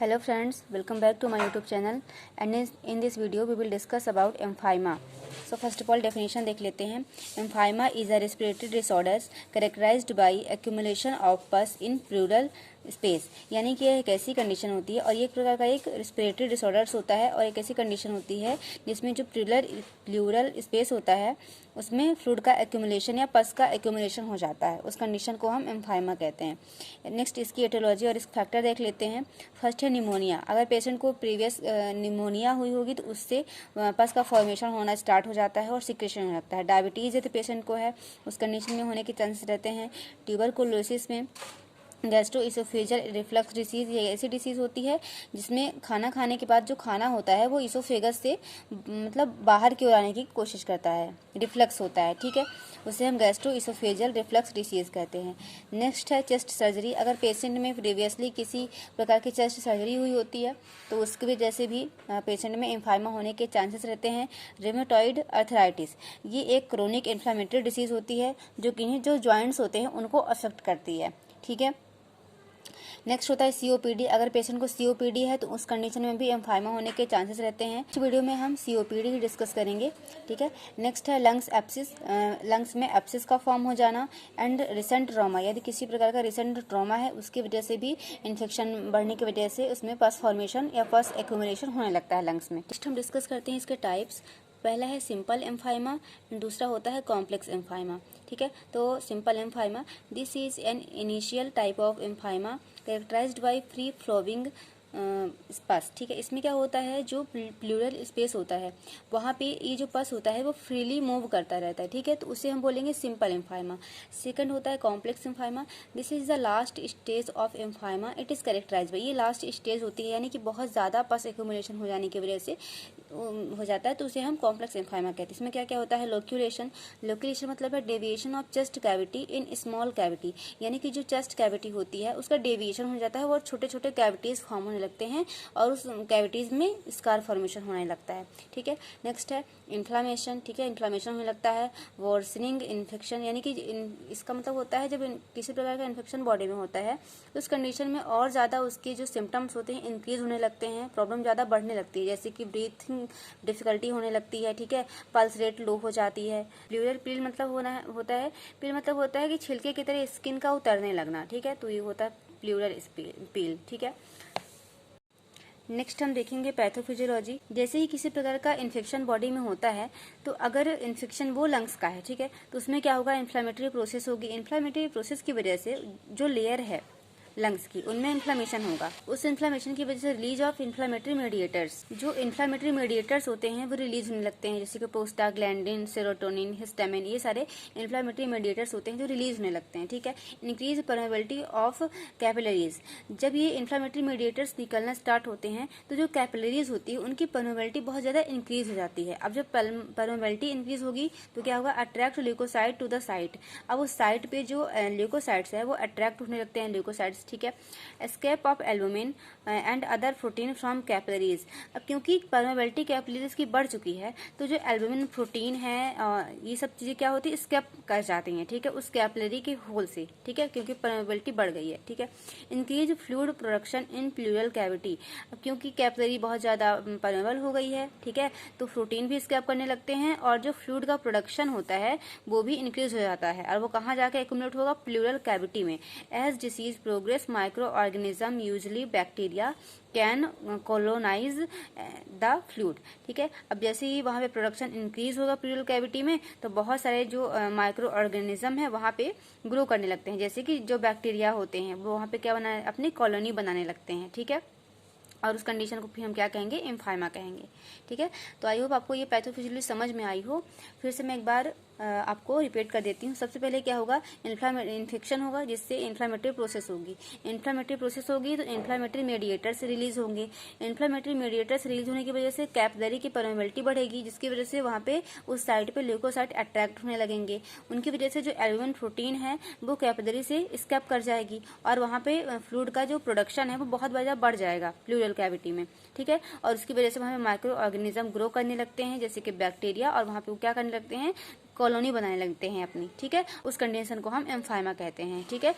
Hello friends, welcome back to my YouTube channel and in this video we will discuss about emphyema. So first of all definition देख लेते हैं. Emphyema is a respiratory disorders characterized by accumulation of pus in pleural space, यानी कि एक ऐसी condition होती है और ये एक प्रकार का एक रेस्पिरेटरी डिसऑर्डर्स होता है और एक ऐसी कंडीशन होती है जिसमें जो प्लूरल स्पेस होता है उसमें फ्लूइड का एक्यूमुलेशन या पस का एक्यूमुलेशन हो जाता है. उस कंडीशन को हम एम्फाइमा कहते हैं. नेक्स्ट इसकी एटियोलॉजी और रिस्क फैक्टर देख लेते हैं. फर्स्ट है निमोनिया. अगर पेशेंट को प्रीवियस निमोनिया हुई होगी तो उससे पस का फॉर्मेशन होना स्टार्ट हो जाता है और सिक्रेशन होने लगता है. डायबिटीज़ यदि पेशेंट को है उस कंडीशन में होने के चांसेस रहते हैं. ट्यूबरकुलोसिस में गैस्ट्रोइसोफेजियल रिफ्लक्स डिसीज़, ये ऐसी डिसीज़ होती है जिसमें खाना खाने के बाद जो खाना होता है वो इसोफेगस से मतलब बाहर की ओर आने की कोशिश करता है, रिफ्लक्स होता है. ठीक है, उसे हम गैस्ट्रोइसोफेजियल रिफ्लक्स डिसीज़ कहते हैं. नेक्स्ट है चेस्ट सर्जरी. अगर पेशेंट में प्रीवियसली किसी प्रकार की चेस्ट सर्जरी हुई होती है तो उसकी वजह से भी पेशेंट में एम्फाइमा होने के चांसेस रहते हैं. रेमेटॉइड अर्थराइटिस, ये एक क्रोनिक इन्फ्लामेटरी डिसीज़ होती है जो जॉइंट्स होते हैं उनको अफेक्ट करती है. ठीक है. नेक्स्ट होता है सीओपीडी. अगर पेशेंट को सीओपीडी है तो उस कंडीशन में भी एम्फाइमा होने के चांसेस रहते हैं. इस वीडियो में हम सीओपीडी ही डिस्कस करेंगे. ठीक है. नेक्स्ट है लंग्स एप्सिस. लंग्स में एप्सिस का फॉर्म हो जाना एंड रिसेंट ट्रॉमा, यदि किसी प्रकार का रिसेंट ट्रॉमा है उसकी वजह से भी इन्फेक्शन बढ़ने की वजह से उसमें पस फॉर्मेशन या पस एक्यूमुलेशन होने लगता है लंग्स में. नेक्स्ट हम डिस्कस करते हैं इसके टाइप्स. पहला है सिंपल एम्फाइमा, दूसरा होता है कॉम्प्लेक्स एम्फाइमा. ठीक है, तो simple empyema, this is an initial type of empyema characterized by free flowing pus. ठीक है, इसमें क्या होता है जो प्लूरल स्पेस होता है वहाँ पे ये जो पस होता है वो फ्रीली मूव करता रहता है. ठीक है, तो उसे हम बोलेंगे सिंपल एम्फाइमा. सेकंड होता है complex empyema. This is the last stage of empyema. It is characterized by, ये लास्ट स्टेज होती है यानी कि बहुत ज़्यादा पस एक्यूमुलेशन हो जाने की वजह से हो जाता है तो उसे हम कॉम्प्लेक्स एम्फाइमा कहते हैं. इसमें क्या क्या होता है लोक्यूलेशन. लोक्यूलेशन मतलब है deviation of chest cavity in small cavity, यानी कि जो चेस्ट कैविटी होती है उसका डेविएशन हो जाता है और छोटे छोटे कैविटीज फॉर्म होने लगते हैं और उस कैविटीज में स्कार फॉर्मेशन होने लगता है. ठीक है. नेक्स्ट है इन्फ्लामेशन. ठीक है, इन्फ्लामेशन होने लगता है. वर्सनिंग इन्फेक्शन, यानी कि इसका मतलब होता है जब किसी प्रकार का इन्फेक्शन बॉडी में होता है तो उस कंडीशन में और ज़्यादा उसके जो सिम्टम्स होते हैं इंक्रीज होने लगते हैं, प्रॉब्लम ज़्यादा बढ़ने लगती है, जैसे कि ब्रीथिंग डिफिकल्टी होने लगती है. ठीक है, पल्स रेट लो हो जाती है. प्लूरल पील मतलब होता है पील मतलब होता है कि छिलके की तरह स्किन का उतरने लगना. ठीक है, तो ये होता है प्लूरल पील. ठीक है. नेक्स्ट हम देखेंगे पैथोफिजियोलॉजी. जैसे ही किसी प्रकार का इन्फेक्शन बॉडी में होता है तो अगर इन्फेक्शन वो लंग्स का है, ठीक है, तो उसमें क्या होगा, इन्फ्लामेटरी प्रोसेस होगी. इन्फ्लामेटरी प्रोसेस की वजह से जो लेयर है लंग्स की उनमें इन्फ्लामेशन होगा. उस इन्फ्लामेशन की वजह से रिलीज ऑफ इन्फ्लामेटरी मेडिएटर्स, जो इन्फ्लामेटरी मेडिएटर्स होते हैं वो रिलीज होने लगते हैं, जैसे कि प्रोस्टाग्लैंडिन, सेरोटोनिन, हिस्टामिन, ये सारे इन्फ्लामेटरी मेडिएटर्स होते हैं जो रिलीज होने लगते हैं. ठीक है. Increase permeability of capillaries. जब ये इन्फ्लामेटरी मेडिएटर्स निकलना स्टार्ट होते हैं तो जो कैपिलरीज होती है उनकी परमेबिलिटी बहुत ज़्यादा इंक्रीज हो जाती है. अब जब परमेबिलिटी इंक्रीज होगी तो क्या होगा, attract leucocyte to the site. अब उस साइट पे जो ल्यूकोसाइट्स है वो अट्रैक्ट होने लगते हैं ल्यूकोसाइट्स. ठीक है. Escape of albumin and other protein from capillaries. अब क्योंकि परमेबिलिटी कैपिलरीज की बढ़ चुकी है तो जो एल्बुमिन प्रोटीन है ये सब चीजें क्या होती है, स्केप कर जाती हैं. ठीक है, उस कैपिलरी के होल से. ठीक है, क्योंकि परमेबिलिटी बढ़ गई है. ठीक है. Increase fluid production in pleural cavity. अब क्योंकि कैपिलरी बहुत ज्यादा परमेबल हो गई है, ठीक है, तो प्रोटीन भी स्केप करने लगते हैं और जो फ्लूइड का प्रोडक्शन होता है वो भी इंक्रीज हो जाता है और वो कहाँ जाके एक्यूमुलेट होगा, प्लूरल कैविटी में. As disease progress microorganism usually bacteria can colonize the fluid. ठीक है. अब जैसे ही वहाँ पे प्रोडक्शन इंक्रीज होगा प्लूरल कैविटी में तो बहुत सारे जो माइक्रो ऑर्गेनिज्म है वहाँ पे ग्रो करने लगते हैं, जैसे कि जो बैक्टीरिया होते हैं वो वहाँ पे क्या बनाने, अपनी कॉलोनी बनाने लगते हैं. ठीक है, और उस कंडीशन को फिर हम क्या कहेंगे, एम्फाइमा कहेंगे. ठीक है, तो आई होप आपको ये पैथोफिजियोलॉजी समझ में आई हो. फिर से मैं एक बार आपको रिपीट कर देती हूँ. सबसे पहले क्या होगा, इन्फेक्शन होगा जिससे इन्फ्लामेटरी प्रोसेस होगी. इन्फ्लामेटरी प्रोसेस होगी तो इन्फ्लामेटरी मेडिएटर्स रिलीज होंगे. इन्फ्लामेटरी मेडिएटर्स रिलीज होने की वजह से कैपिलरी की परमेबिलिटी बढ़ेगी जिसकी वजह से वहाँ पे उस साइड पे ल्यूकोसाइट अट्रैक्ट होने लगेंगे. उनकी वजह से जो एल्बुमिन प्रोटीन है वो कैपिलरी से स्केप कर जाएगी और वहाँ पे फ्लूइड का जो प्रोडक्शन है वो बहुत ज़्यादा बढ़ जाएगा प्लूरल कैविटी में. ठीक है, और उसकी वजह से वहाँ पे माइक्रो ऑर्गेनिज्म ग्रो करने लगते हैं जैसे कि बैक्टीरिया, और वहाँ पे वो क्या करने लगते हैं, कॉलोनी बनाने लगते हैं अपनी. ठीक है, उस कंडीशन को हम एम्फाइमा कहते हैं. ठीक है.